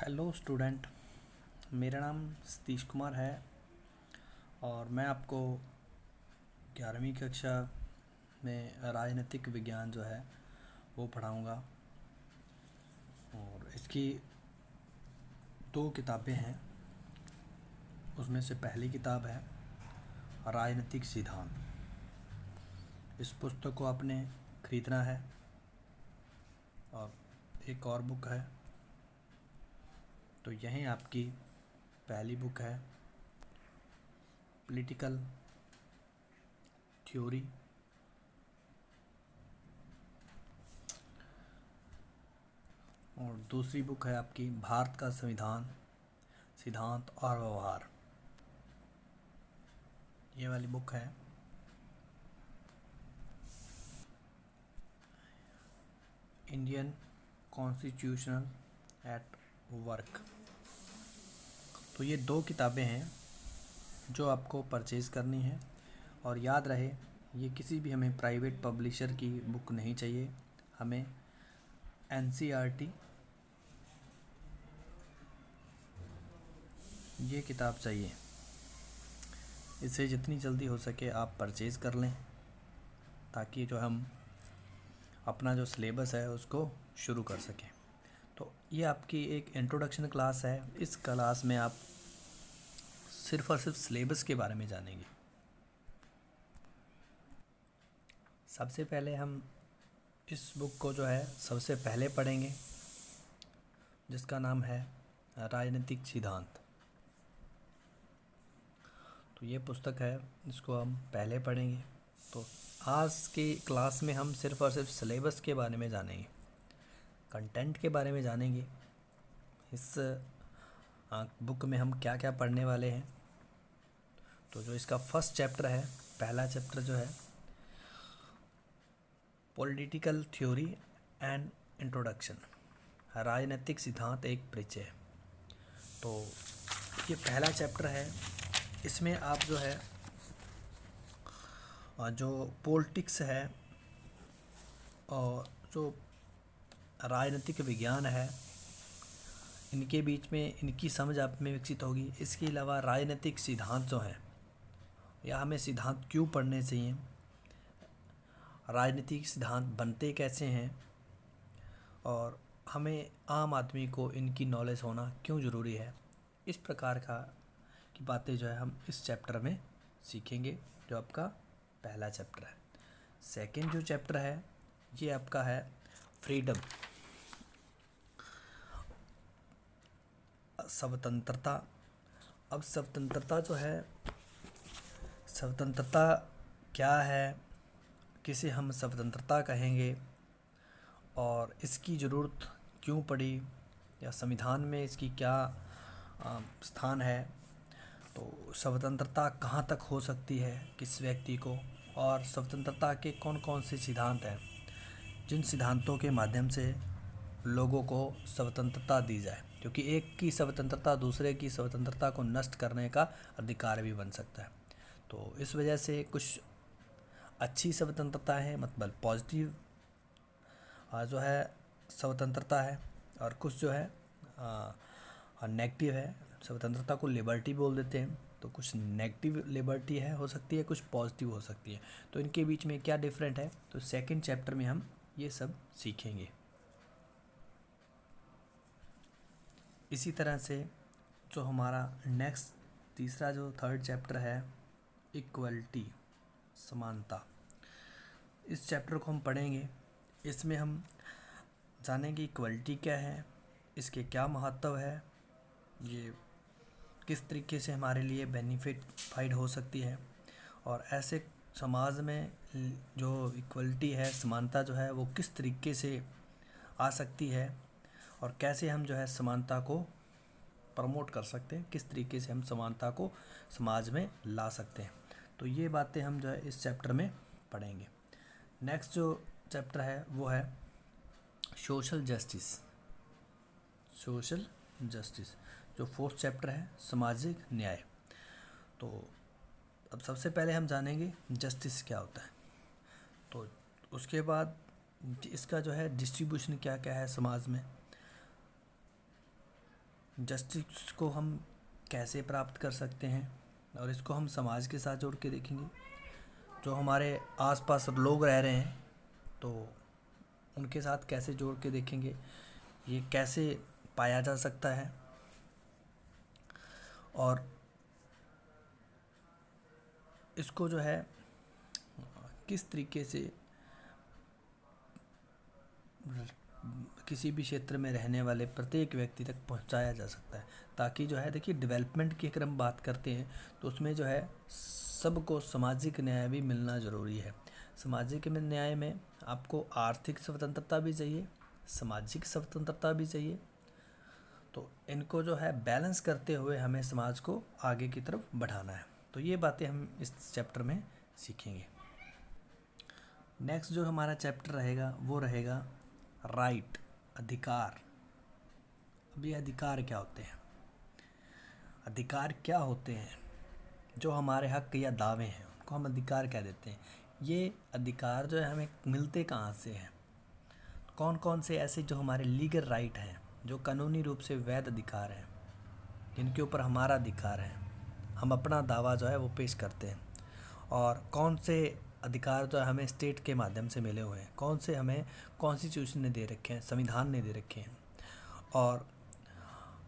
Hello student. मेरा नाम सतीश कुमार है और मैं आपको 11वीं कक्षा में राजनीतिक विज्ञान जो है वो पढ़ाऊँगा। और इसकी दो किताबें हैं। उसमें से पहली किताब है राजनीतिक सिद्धांत। इस पुस्तक को आपने खरीदना है। और एक और बुक है, तो यही आपकी पहली बुक है, पॉलिटिकल थ्योरी। और दूसरी बुक है आपकी भारत का संविधान, सिद्धांत और व्यवहार। ये वाली बुक है। Indian constitutional at work. तो ये दो किताबें हैं जो आपको परचेज़ करनी है। और याद रहे, ये किसी भी हमें प्राइवेट पब्लिशर की बुक नहीं चाहिए। हमें एनसीईआरटी ये किताब चाहिए। इसे जितनी जल्दी हो सके आप परचेज़ कर लें, ताकि जो हम अपना जो सिलेबस है उसको शुरू कर सकें। तो ये आपकी एक इंट्रोडक्शन क्लास है। इस क्लास में आप सिर्फ़ और सिर्फ सिलेबस के बारे में जानेंगे। सबसे पहले हम इस बुक को जो है सबसे पहले पढ़ेंगे, जिसका नाम है राजनीतिक सिद्धांत। तो ये पुस्तक है, इसको हम पहले पढ़ेंगे। तो आज की क्लास में हम सिर्फ़ और सिर्फ सिलेबस के बारे में जानेंगे, कंटेंट के बारे में जानेंगे। इस बुक में हम क्या क्या पढ़ने वाले हैं। तो जो इसका फर्स्ट चैप्टर है, पहला चैप्टर जो है पॉलिटिकल थ्योरी एंड इंट्रोडक्शन, राजनीतिक सिद्धांत एक परिचय। तो ये पहला चैप्टर है। इसमें आप जो है जो पॉलिटिक्स है और जो राजनीतिक विज्ञान है, इनके बीच में इनकी समझ आप में विकसित होगी। इसके अलावा राजनीतिक सिद्धांत जो हैं, या हमें सिद्धांत क्यों पढ़ने चाहिए, राजनीतिक सिद्धांत बनते कैसे हैं, और हमें आम आदमी को इनकी नॉलेज होना क्यों ज़रूरी है, इस प्रकार की बातें जो है हम इस चैप्टर में सीखेंगे, जो आपका पहला चैप्टर है। सेकंड जो चैप्टर है ये आपका है फ्रीडम, स्वतंत्रता। अब स्वतंत्रता जो है, स्वतंत्रता क्या है, किसे हम स्वतंत्रता कहेंगे, और इसकी ज़रूरत क्यों पड़ी, या संविधान में इसकी क्या स्थान है। तो स्वतंत्रता कहाँ तक हो सकती है किस व्यक्ति को, और स्वतंत्रता के कौन कौन से सिद्धांत हैं जिन सिद्धांतों के माध्यम से लोगों को स्वतंत्रता दी जाए, क्योंकि एक की स्वतंत्रता दूसरे की स्वतंत्रता को नष्ट करने का अधिकार भी बन सकता है। तो इस वजह से कुछ अच्छी स्वतंत्रता है, मतलब पॉजिटिव जो है स्वतंत्रता है, और कुछ जो है नेगेटिव है। स्वतंत्रता को लिबर्टी बोल देते हैं। तो कुछ नेगेटिव लिबर्टी है, हो सकती है, कुछ पॉजिटिव हो सकती है। तो इनके बीच में क्या डिफरेंट है, तो सेकंड चैप्टर में हम ये सब सीखेंगे। इसी तरह से जो हमारा नेक्स्ट तीसरा जो थर्ड चैप्टर है, इक्वलिटी, समानता, इस चैप्टर को हम पढ़ेंगे। इसमें हम जानेंगे इक्वलिटी क्या है, इसके क्या महत्व है, ये किस तरीके से हमारे लिए बेनिफिट हो सकती है, और ऐसे समाज में जो इक्वलिटी है, समानता जो है, वो किस तरीके से आ सकती है, और कैसे हम जो है समानता को प्रमोट कर सकते हैं, किस तरीके से हम समानता को समाज में ला सकते हैं। तो ये बातें हम जो है इस चैप्टर में पढ़ेंगे। नेक्स्ट जो चैप्टर है वो है सोशल जस्टिस। सोशल जस्टिस जो फोर्थ चैप्टर है, सामाजिक न्याय। तो अब सबसे पहले हम जानेंगे जस्टिस क्या होता है। तो उसके बाद इसका जो है डिस्ट्रीब्यूशन क्या क्या है समाज में। जस्टिस को हम कैसे प्राप्त कर सकते हैं, और इसको हम समाज के साथ जोड़ के देखेंगे। जो हमारे आसपास लोग रह रहे हैं तो उनके साथ कैसे जोड़ के देखेंगे, ये कैसे पाया जा सकता है, और इसको जो है किस तरीके से किसी भी क्षेत्र में रहने वाले प्रत्येक व्यक्ति तक पहुंचाया जा सकता है, ताकि जो है देखिए डेवलपमेंट की अगर हम बात करते हैं तो उसमें जो है सबको सामाजिक न्याय भी मिलना ज़रूरी है। सामाजिक न्याय में आपको आर्थिक स्वतंत्रता भी चाहिए, सामाजिक स्वतंत्रता भी चाहिए। तो इनको जो है बैलेंस करते हुए हमें समाज को आगे की तरफ बढ़ाना है। तो ये बातें हम इस चैप्टर में सीखेंगे। नेक्स्ट जो हमारा चैप्टर रहेगा वो रहेगा राइट, अधिकार। अब ये अधिकार क्या होते हैं? अधिकार क्या होते हैं? जो हमारे हक या दावे हैं उनको हम अधिकार क्या देते हैं। ये अधिकार जो है हमें मिलते कहाँ से हैं? कौन कौन से ऐसे जो हमारे लीगल राइट हैं, जो कानूनी रूप से वैध अधिकार हैं, जिनके ऊपर हमारा अधिकार है, हम अपना दावा जो है वो पेश करते हैं। और कौन से अधिकार जो है हमें स्टेट के माध्यम से मिले हुए हैं, कौन से हमें कॉन्स्टिट्यूशन ने दे रखे हैं, संविधान ने दे रखे हैं। और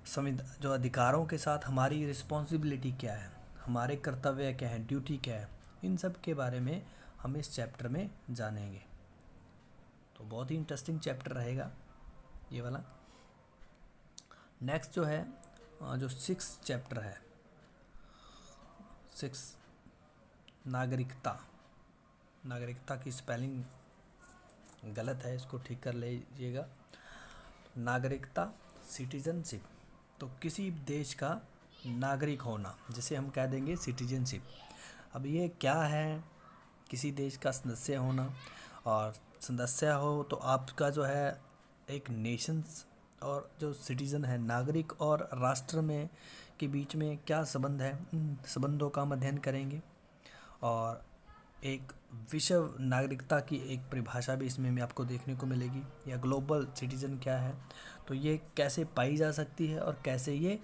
जो अधिकारों के साथ हमारी रिस्पॉन्सिबिलिटी क्या है, हमारे कर्तव्य क्या है, ड्यूटी क्या है, इन सब के बारे में हम इस चैप्टर में जानेंगे। तो बहुत ही इंटरेस्टिंग चैप्टर रहेगा ये वाला। नेक्स्ट जो है जो 6 चैप्टर है, 6 नागरिकता। नागरिकता की स्पेलिंग गलत है, इसको ठीक कर लीजिएगा। नागरिकता, सिटीजनशिप। तो किसी देश का नागरिक होना, जिसे हम कह देंगे सिटीजनशिप। अब ये क्या है? किसी देश का सदस्य होना, और सदस्य हो तो आपका जो है एक नेशंस और जो सिटीज़न है, नागरिक और राष्ट्र में के बीच में क्या संबंध है, उन संबंधों का हम अध्ययन करेंगे। और एक विश्व नागरिकता की एक परिभाषा भी इसमें भी आपको देखने को मिलेगी, या ग्लोबल सिटीज़न क्या है, तो ये कैसे पाई जा सकती है और कैसे ये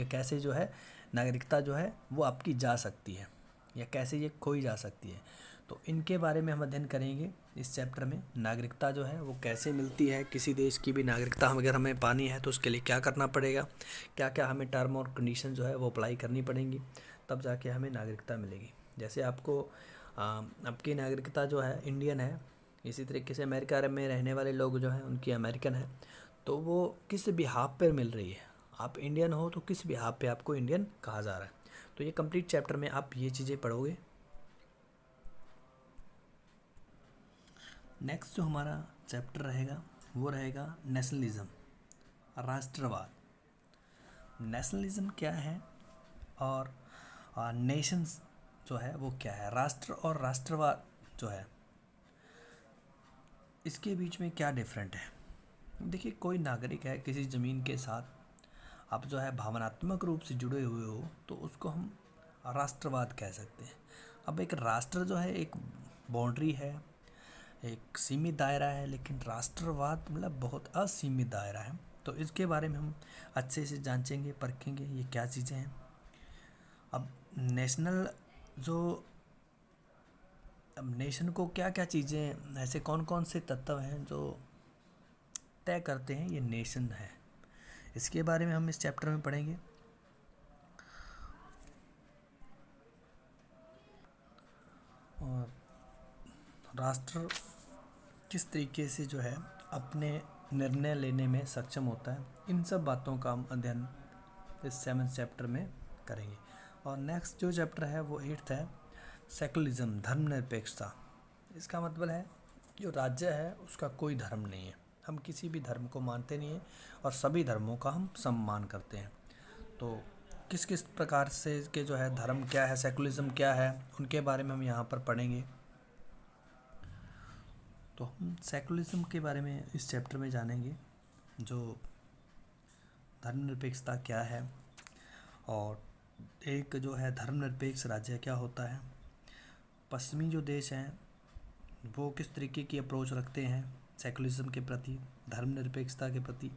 कैसे जो है नागरिकता जो है वो आपकी जा सकती है, या कैसे ये खोई जा सकती है। तो इनके बारे में हम अध्ययन करेंगे इस चैप्टर में। नागरिकता जो है वो कैसे मिलती है, किसी देश की भी नागरिकता हम अगर हमें पानी है तो उसके लिए क्या करना पड़ेगा, क्या क्या हमें टर्म और कंडीशन जो है वो अप्लाई करनी पड़ेंगी, तब जाके हमें नागरिकता मिलेगी। जैसे आपको आपकी नागरिकता जो है इंडियन है, इसी तरीके से अमेरिका में रहने वाले लोग जो हैं उनकी अमेरिकन है। तो वो किस बिहाफ पर मिल रही है, आप इंडियन हो तो किस बिहाफ पे आपको इंडियन कहा जा रहा है। तो ये कंप्लीट चैप्टर में आप ये चीज़ें पढ़ोगे। नेक्स्ट जो हमारा चैप्टर रहेगा वो रहेगा नेशनलिज्म, राष्ट्रवाद। नेशनलिज्म क्या है और नेशंस जो है वो क्या है, राष्ट्र और राष्ट्रवाद जो है इसके बीच में क्या डिफरेंट है। देखिए, कोई नागरिक है, किसी ज़मीन के साथ आप जो है भावनात्मक रूप से जुड़े हुए हो तो उसको हम राष्ट्रवाद कह सकते हैं। अब एक राष्ट्र जो है एक बाउंड्री है, एक सीमित दायरा है, लेकिन राष्ट्रवाद मतलब बहुत असीमित दायरा है। तो इसके बारे में हम अच्छे से जांचेंगे, परखेंगे ये क्या चीज़ें हैं। अब नेशनल जो अब नेशन को क्या क्या चीज़ें, ऐसे कौन कौन से तत्व हैं जो तय करते हैं ये नेशन है, इसके बारे में हम इस चैप्टर में पढ़ेंगे। और राष्ट्र किस तरीके से जो है अपने निर्णय लेने में सक्षम होता है, इन सब बातों का हम अध्ययन इस 7th चैप्टर में करेंगे। और नेक्स्ट जो चैप्टर है वो 8th है, सेकुलरिज्म, धर्मनिरपेक्षता। इसका मतलब है जो राज्य है उसका कोई धर्म नहीं है, हम किसी भी धर्म को मानते नहीं हैं और सभी धर्मों का हम सम्मान करते हैं। तो किस किस प्रकार से के जो है धर्म क्या है, सेकुलरिज्म क्या है, उनके बारे में हम यहाँ पर पढ़ेंगे। तो हम सेकुलरिज्म के बारे में इस चैप्टर में जानेंगे, जो धर्मनिरपेक्षता क्या है और एक जो है धर्मनिरपेक्ष राज्य क्या होता है। पश्चिमी जो देश हैं वो किस तरीके की अप्रोच रखते हैं सेकुलरिज्म के प्रति, धर्मनिरपेक्षता के प्रति।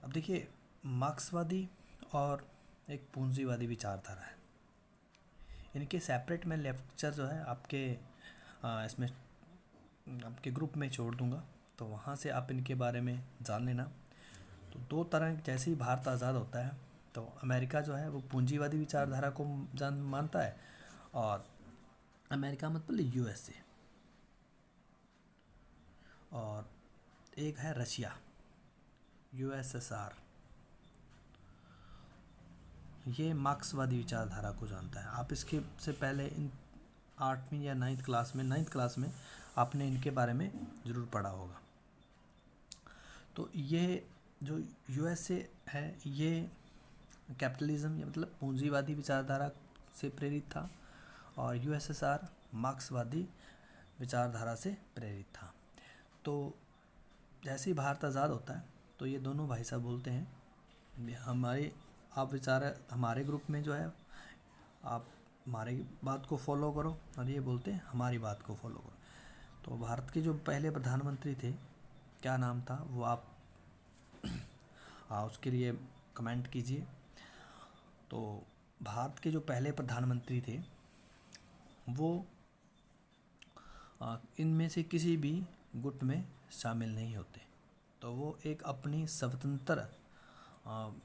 अब देखिए, मार्क्सवादी और एक पूंजीवादी विचारधारा है, इनके सेपरेट मैं लेक्चर जो है आपके इसमें आपके ग्रुप में छोड़ दूंगा, तो वहाँ से आप इनके बारे में जान लेना। तो दो तरह, जैसे ही भारत आज़ाद होता है तो अमेरिका जो है वो पूंजीवादी विचारधारा को जान मानता है, और अमेरिका मतलब यूएसए, और एक है रशिया, यूएसएसआर, ये मार्क्सवादी विचारधारा को जानता है। आप इसके से पहले इन 8वीं या 9th क्लास में आपने इनके बारे में ज़रूर पढ़ा होगा। तो ये जो यूएसए है ये कैपिटलिज्म या मतलब पूंजीवादी विचारधारा से प्रेरित था, और यूएसएसआर मार्क्सवादी विचारधारा से प्रेरित था। तो जैसे ही भारत आज़ाद होता है तो ये दोनों भाई साहब बोलते हैं हमारे ग्रुप में जो है आप हमारी बात को फॉलो करो, और ये बोलते हैं हमारी बात को फॉलो करो। तो भारत के जो पहले प्रधानमंत्री थे, क्या नाम था वो आप उसके लिए कमेंट कीजिए। तो भारत के जो पहले प्रधानमंत्री थे वो इनमें से किसी भी गुट में शामिल नहीं होते, तो वो एक अपनी स्वतंत्र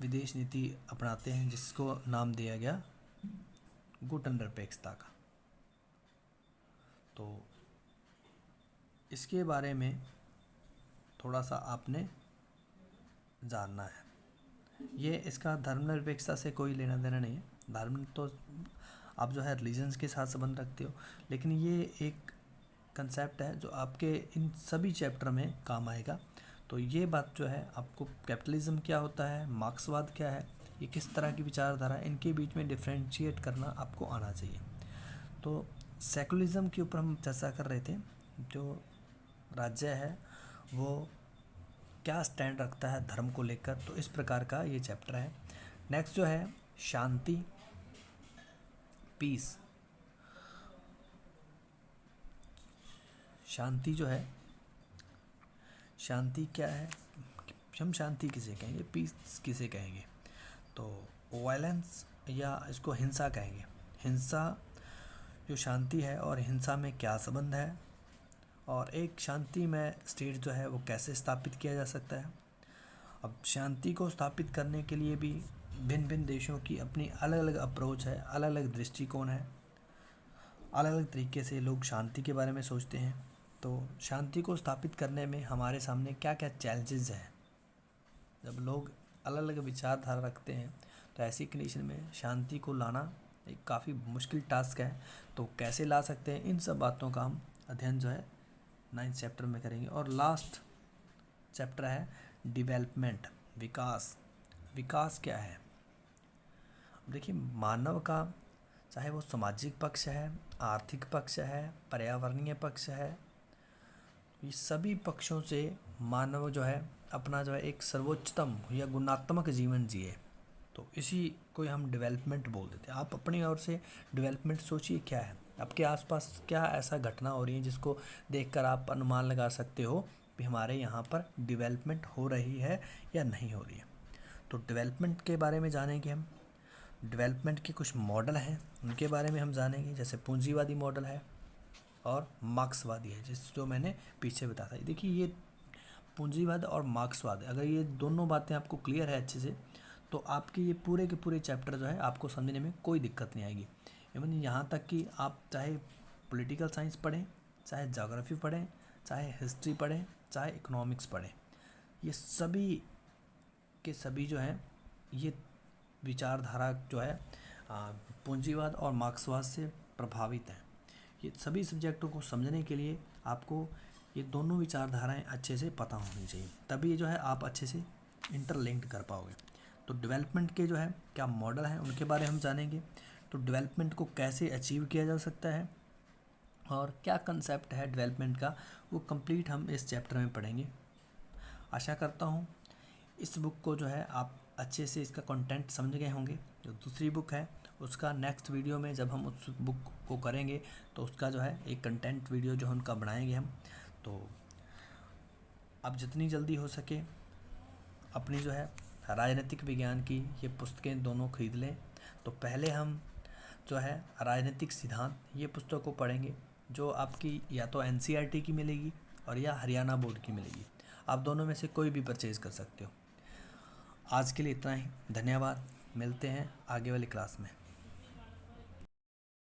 विदेश नीति अपनाते हैं, जिसको नाम दिया गया गुटनिरपेक्षता का। तो इसके बारे में थोड़ा सा आपने जानना है। ये इसका धर्मनिरपेक्षता से कोई लेना देना नहीं है, धर्म तो आप जो है रिलीजन्स के साथ संबंध रखते हो, लेकिन ये एक कंसेप्ट है जो आपके इन सभी चैप्टर में काम आएगा। तो ये बात जो है आपको कैपिटलिज्म क्या होता है, मार्क्सवाद क्या है, ये किस तरह की विचारधारा है, इनके बीच में डिफ्रेंशिएट करना आपको आना चाहिए। तो सेकुलरिज्म के ऊपर हम चर्चा कर रहे थे, जो राज्य है वो क्या स्टैंड रखता है धर्म को लेकर, तो इस प्रकार का ये चैप्टर है। नेक्स्ट जो है शांति, पीस। शांति जो है, शांति क्या है, हम शांति किसे कहेंगे, पीस किसे कहेंगे, तो वायलेंस या इसको हिंसा कहेंगे। हिंसा जो शांति है और हिंसा में क्या संबंध है, और एक शांति में स्टेट जो है वो कैसे स्थापित किया जा सकता है। अब शांति को स्थापित करने के लिए भी भिन्न भिन्न देशों की अपनी अलग अलग अप्रोच है, अलग अलग दृष्टिकोण है, अलग अलग तरीके से लोग शांति के बारे में सोचते हैं। तो शांति को स्थापित करने में हमारे सामने क्या क्या चैलेंजेस हैं, जब लोग अलग अलग विचारधारा रखते हैं तो ऐसी कंडीशन में शांति को लाना एक काफ़ी मुश्किल टास्क है। तो कैसे ला सकते हैं, इन सब बातों का हम अध्ययन जो है 9th चैप्टर में करेंगे। और लास्ट चैप्टर है डेवलपमेंट, विकास। विकास क्या है, देखिए मानव का चाहे वो सामाजिक पक्ष है, आर्थिक पक्ष है, पर्यावरणीय पक्ष है, ये सभी पक्षों से मानव जो है अपना जो है एक सर्वोच्चतम या गुणात्मक जीवन जिए, तो इसी को हम डेवलपमेंट बोल देते हैं। आप अपनी ओर से डेवलपमेंट सोचिए क्या है, आपके आसपास क्या ऐसा घटना हो रही है जिसको देखकर आप अनुमान लगा सकते हो कि हमारे यहाँ पर डेवलपमेंट हो रही है या नहीं हो रही है। तो डेवलपमेंट के बारे में जानेंगे हम। डेवलपमेंट के कुछ मॉडल हैं उनके बारे में हम जानेंगे, जैसे पूंजीवादी मॉडल है और मार्क्सवादी है, जो मैंने पीछे बताया था। देखिए ये पूंजीवाद और मार्क्सवाद, अगर ये दोनों बातें आपको क्लियर है अच्छे से, तो आपके ये पूरे के पूरे चैप्टर जो है आपको समझने में कोई दिक्कत नहीं आएगी। इवन यहाँ तक कि आप चाहे पॉलिटिकल साइंस पढ़ें, चाहे ज्योग्राफी पढ़ें, चाहे हिस्ट्री पढ़ें, चाहे इकोनॉमिक्स पढ़ें, ये सभी के सभी जो है ये विचारधारा जो है पूंजीवाद और मार्क्सवाद से प्रभावित हैं। ये सभी सब्जेक्टों को समझने के लिए आपको ये दोनों विचारधाराएं अच्छे से पता होनी चाहिए, तभी जो है आप अच्छे से इंटरलिंक्ड कर पाओगे। तो डेवलपमेंट के जो है क्या मॉडल हैं उनके बारे में हम जानेंगे। तो डेवलपमेंट को कैसे अचीव किया जा सकता है और क्या कंसेप्ट है डेवलपमेंट का, वो कंप्लीट हम इस चैप्टर में पढ़ेंगे। आशा करता हूँ इस बुक को जो है आप अच्छे से इसका कंटेंट समझ गए होंगे। जो दूसरी बुक है उसका नेक्स्ट वीडियो में जब हम उस बुक को करेंगे तो उसका जो है एक कंटेंट वीडियो जो है उनका बनाएंगे हम। तो आप जितनी जल्दी हो सके अपनी जो है राजनीतिक विज्ञान की ये पुस्तकें दोनों खरीद लें। तो पहले हम जो है राजनीतिक सिद्धांत ये पुस्तक को पढ़ेंगे, जो आपकी या तो एनसीईआरटी की मिलेगी और या हरियाणा बोर्ड की मिलेगी। आप दोनों में से कोई भी परचेज़ कर सकते हो। आज के लिए इतना ही, धन्यवाद। मिलते हैं आगे वाली क्लास में।